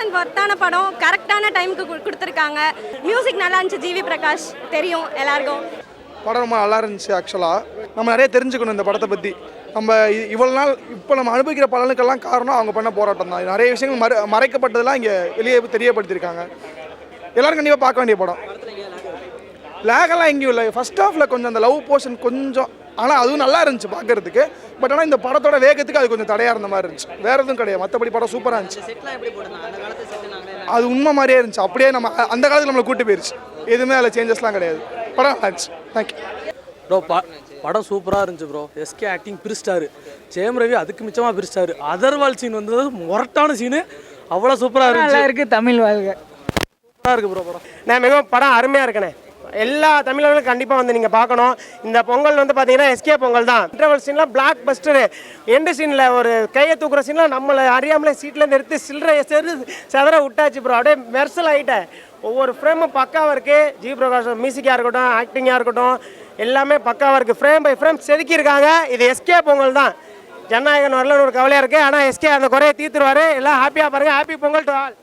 100% ஒர்த்தான படம். கரெக்டான டைமுக்கு கொடுத்துருக்காங்க. மியூசிக் நல்லா இருந்துச்சு. ஜிவி பிரகாஷ் தெரியும் எல்லாருக்கும். படம் ரொம்ப நல்லா இருந்துச்சு. ஆக்சுவலாக நம்ம நிறைய தெரிஞ்சுக்கணும் இந்த படத்தை பற்றி. நம்ம இவ்வளோ நாள் இப்போ நம்ம அனுபவிக்கிற பலனுக்கெல்லாம் காரணம் அவங்க பண்ண போராட்டம் தான். நிறைய விஷயங்கள் மறைக்கப்பட்டதெல்லாம் இங்கே வெளியே தெரியப்படுத்தியிருக்காங்க. எல்லோரும் கண்டிப்பாக பார்க்க வேண்டிய படம். லேகெல்லாம் எங்கேயும் இல்லை. ஃபர்ஸ்ட் ஹாஃபில் கொஞ்சம் அந்த லவ் போர்ஷன் கொஞ்சம், ஆனால் அதுவும் நல்லா இருந்துச்சு பார்க்குறதுக்கு. பட் ஆனால் இந்த படத்தோட வேகத்துக்கு அது கொஞ்சம் தடையாக இருந்த மாதிரி இருந்துச்சு. வேறு எதுவும் கிடையாது. மற்றபடி படம் சூப்பராக இருந்துச்சு. அது உண்மை மாதிரியே இருந்துச்சு. அப்படியே நம்ம அந்த காலத்தில் நம்மளை கூட்டு போயிருச்சு. எதுவுமே அதில் சேஞ்சஸ்லாம் கிடையாது. படம் நல்லா இருந்துச்சு. Thank you bro. படம் சூப்பராக இருந்துச்சு ப்ரோ. எஸ்கே ஆக்டிங் பிரிச்சிட்டாரு. ஜெயம் ரவி அதுக்கு மிச்சமாக பிரிச்சிட்டாரு. அதர்வால் சீன் வந்தது மொரட்டான சீனு. அவ்வளோ சூப்பராக இருந்துச்சு. தமிழ் வாழ்க சூப்பராக இருக்குது ப்ரோ படம். நான் மிகவும் படம் அருமையாக இருக்கேனே. எல்லா தமிழர்களும் கண்டிப்பாக வந்து நீங்கள் பார்க்கணும். இந்த பொங்கல் வந்து பார்த்தீங்கன்னா எஸ்கே பொங்கல் தான். இன்டர்வல் சீன்லாம் பிளாக் பஸ்டரு. எண்டு சீனில் ஒரு கையை தூக்குற சீன்லாம் நம்மளை அறியாமலே சீட்லேருந்து எடுத்து சில்லறை செதற விட்டாச்சு ப்ரோ. அப்படியே மெர்சல் ஆகிட்டேன். ஒவ்வொரு ஃப்ரேமும் பக்காவாக இருக்குது. ஜி பிரகாஷ் மியூசிக்காக இருக்கட்டும், ஆக்டிங்காக இருக்கட்டும், எல்லாமே பக்காவாக இருக்குது. ஃப்ரேம் பை ஃப்ரேம் செதுக்கியிருக்காங்க. இது எஸ்கே பொங்கல் தான். ஜனநாயகன் வரலன்னு ஒரு கவலையாக இருக்குது. ஆனால் எஸ்கே அந்த குறையை தீர்த்துருவார். எல்லாம் ஹாப்பியாக பாருங்கள். Happy Pongal to all.